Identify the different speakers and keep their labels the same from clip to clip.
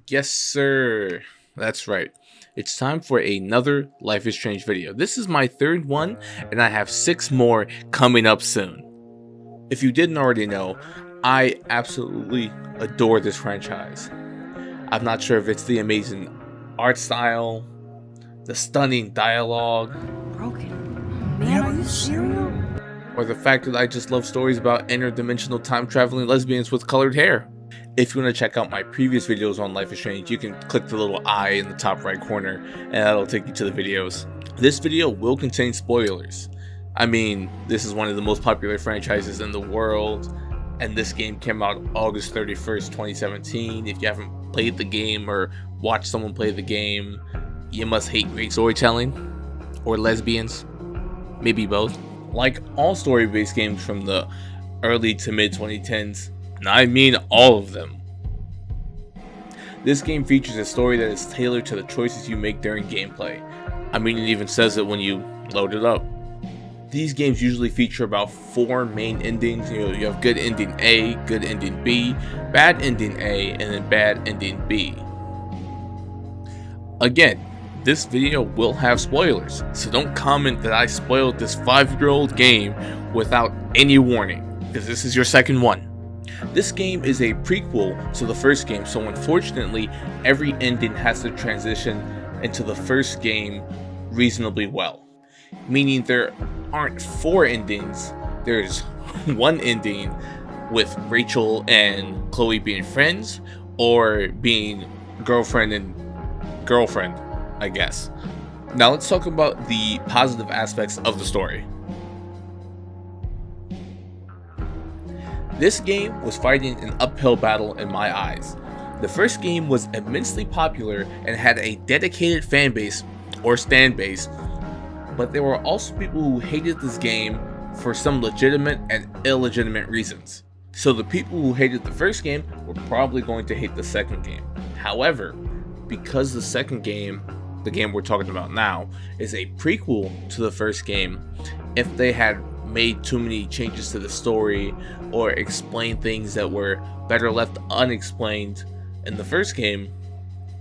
Speaker 1: Yes, sir. That's right. It's time for another Life is Strange video. This is my third one, and I have 6 more coming up soon. If you didn't already know, I absolutely adore this franchise. I'm not sure if it's the amazing art style, the stunning dialogue,
Speaker 2: Broken. Man, are you serious?
Speaker 1: or the fact that I just love stories about interdimensional time traveling lesbians with colored hair. If you want to check out my previous videos on Life is Strange, you can click the little eye in the top right corner and that'll take you to the videos. This video will contain spoilers. I mean, this is one of the most popular franchises in the world, and this game came out August 31st, 2017. If you haven't played the game or watched someone play the game, you must hate great storytelling, or lesbians, maybe both. Like all story-based games from the early to mid 2010s, and I mean all of them, this game features a story that is tailored to the choices you make during gameplay. I mean, it even says it when you load it up. These games usually feature about 4 main endings. You have good ending A, good ending B, bad ending A, and then bad ending B. Again, this video will have spoilers, so don't comment that I spoiled this 5-year-old game without any warning, because this is your second one. This game is a prequel to the first game, so unfortunately, every ending has to transition into the first game reasonably well. Meaning there aren't 4 endings, there's one ending with Rachel and Chloe being friends, or being girlfriend and girlfriend, I guess. Now let's talk about the positive aspects of the story. This game was fighting an uphill battle in my eyes. The first game was immensely popular and had a dedicated fan base, or stan base, but there were also people who hated this game for some legitimate and illegitimate reasons. So the people who hated the first game were probably going to hate the second game. However, because the second game, the game we're talking about now, is a prequel to the first game, if they had made too many changes to the story or explained things that were better left unexplained in the first game,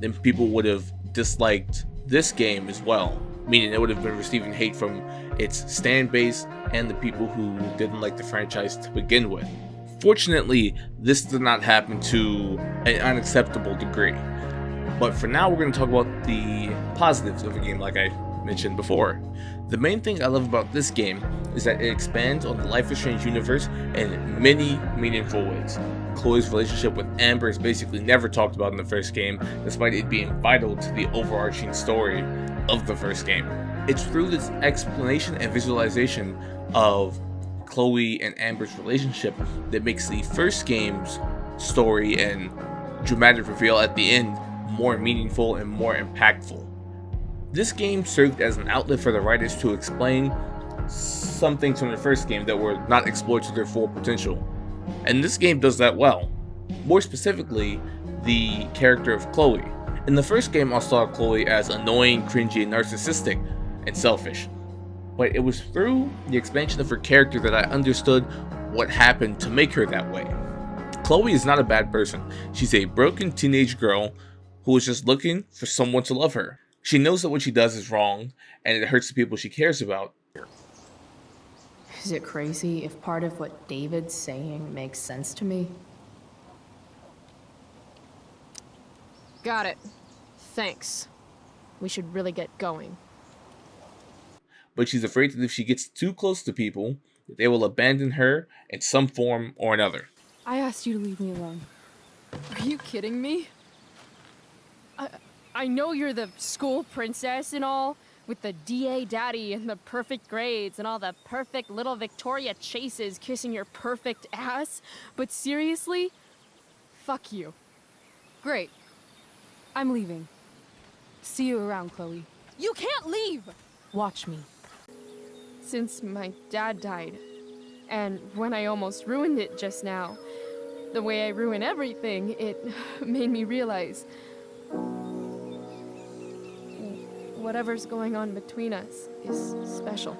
Speaker 1: then people would have disliked this game as well, meaning it would have been receiving hate from its stan base and the people who didn't like the franchise to begin with. Fortunately, this did not happen to an unacceptable degree. But for now, we're going to talk about the positives of the game, like I mentioned before. The main thing I love about this game is that it expands on the Life is Strange universe in many meaningful ways. Chloe's relationship with Amber is basically never talked about in the first game, despite it being vital to the overarching story of the first game. It's through this explanation and visualization of Chloe and Amber's relationship that makes the first game's story and dramatic reveal at the end more meaningful and more impactful. This game served as an outlet for the writers to explain some things from the first game that were not explored to their full potential, and this game does that well. More specifically, the character of Chloe. In the first game, I saw Chloe as annoying, cringy, and narcissistic, and selfish, but it was through the expansion of her character that I understood what happened to make her that way. Chloe is not a bad person. She's a broken teenage girl who is just looking for someone to love her. She knows that what she does is wrong, and it hurts the people she cares about.
Speaker 2: Is it crazy if part of what David's saying makes sense to me?
Speaker 3: Got it. Thanks. We should really get going.
Speaker 1: But she's afraid that if she gets too close to people, they will abandon her in some form or another.
Speaker 3: I asked you to leave me alone. Are you kidding me? I know you're the school princess and all, with the DA daddy and the perfect grades and all the perfect little Victoria chases kissing your perfect ass, but seriously? Fuck you.
Speaker 4: Great. I'm leaving. See you around, Chloe.
Speaker 3: You can't leave!
Speaker 4: Watch me.
Speaker 3: Since my dad died, and when I almost ruined it just now, the way I ruin everything, it made me realize whatever's going on between us is special.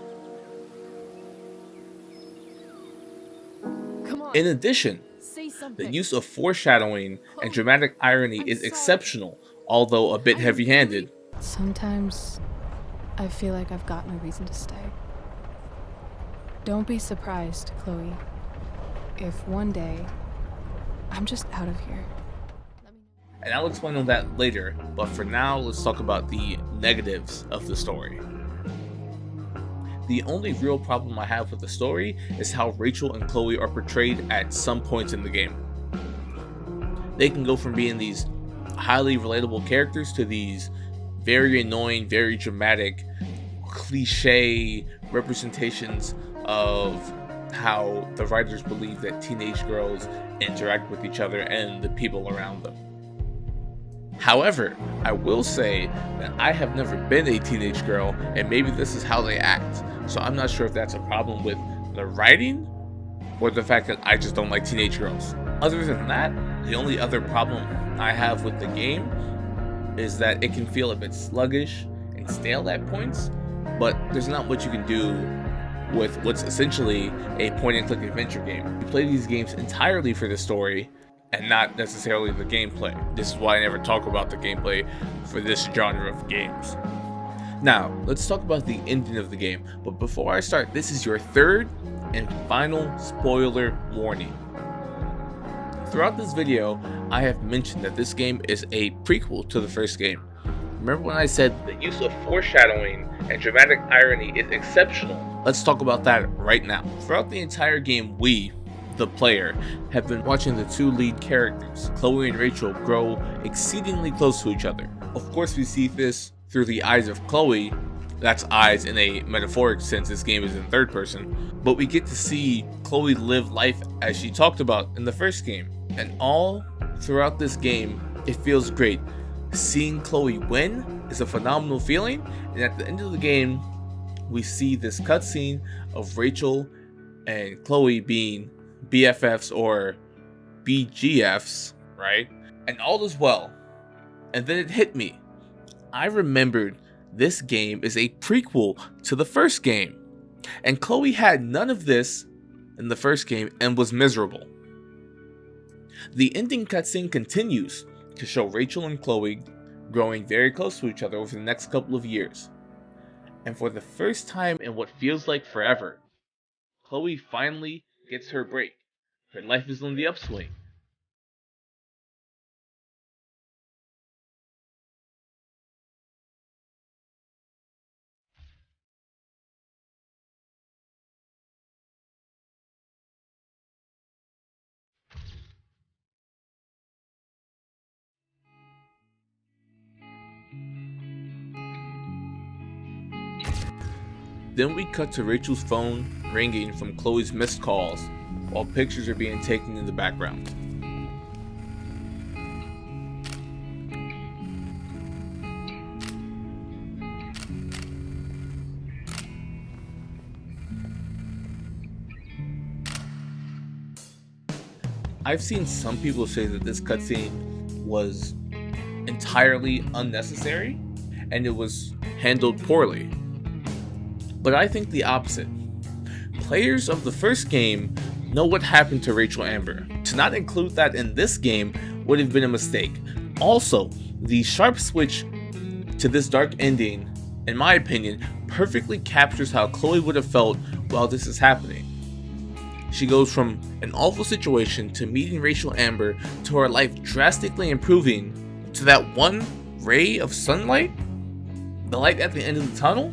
Speaker 3: Come on.
Speaker 1: In addition,
Speaker 3: Say
Speaker 1: The
Speaker 3: something.
Speaker 1: use of foreshadowing and dramatic irony
Speaker 3: I'm
Speaker 1: is
Speaker 3: sorry.
Speaker 1: exceptional, although a bit
Speaker 3: I
Speaker 1: heavy-handed.
Speaker 4: Sometimes I feel like I've got no reason to stay. Don't be surprised, Chloe, if one day I'm just out of here.
Speaker 1: And I'll explain on that later, but for now, let's talk about the negatives of the story. The only real problem I have with the story is how Rachel and Chloe are portrayed at some points in the game. They can go from being these highly relatable characters to these very annoying, very dramatic, cliche representations of how the writers believe that teenage girls interact with each other and the people around them. However, I will say that I have never been a teenage girl, and maybe this is how they act. So I'm not sure if that's a problem with the writing or the fact that I just don't like teenage girls. Other than that, the only other problem I have with the game is that it can feel a bit sluggish and stale at points, but there's not much you can do with what's essentially a point-and-click adventure game. You play these games entirely for the story and not necessarily the gameplay. This is why I never talk about the gameplay for this genre of games. Now, let's talk about the ending of the game, but before I start, this is your third and final spoiler warning. Throughout this video, I have mentioned that this game is a prequel to the first game. Remember when I said the use of foreshadowing and dramatic irony is exceptional? Let's talk about that right now. Throughout the entire game, we, the player, have been watching the two lead characters, Chloe and Rachel, grow exceedingly close to each other. Of course, we see this through the eyes of Chloe. That's eyes in a metaphoric sense, this game is in third person. But we get to see Chloe live life as she talked about in the first game. And all throughout this game, it feels great. Seeing Chloe win is a phenomenal feeling, and at the end of the game, we see this cutscene of Rachel and Chloe being BFFs or BGFs, right? And all is well. And then it hit me. I remembered this game is a prequel to the first game. And Chloe had none of this in the first game and was miserable. The ending cutscene continues to show Rachel and Chloe growing very close to each other over the next couple of years. And for the first time in what feels like forever, Chloe finally gets her break. Her life is on the upswing. Then we cut to Rachel's phone ringing from Chloe's missed calls while pictures are being taken in the background. I've seen some people say that this cutscene was entirely unnecessary and it was handled poorly. But I think the opposite. Players of the first game know what happened to Rachel Amber. To not include that in this game would have been a mistake. Also, the sharp switch to this dark ending, in my opinion, perfectly captures how Chloe would have felt while this is happening. She goes from an awful situation to meeting Rachel Amber to her life drastically improving to that one ray of sunlight, the light at the end of the tunnel,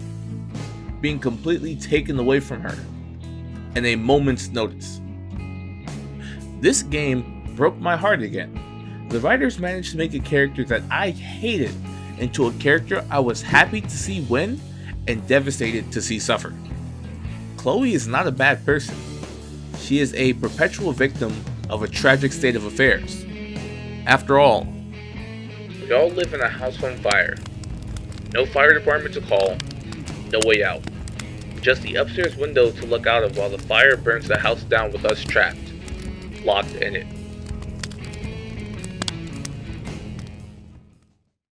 Speaker 1: being completely taken away from her in a moment's notice. This game broke my heart again. The writers managed to make a character that I hated into a character I was happy to see win and devastated to see suffer. Chloe is not a bad person. She is a perpetual victim of a tragic state of affairs. After all, we all live in a house on fire. No fire department to call, no way out. Just the upstairs window to look out of while the fire burns the house down with us trapped, locked in it.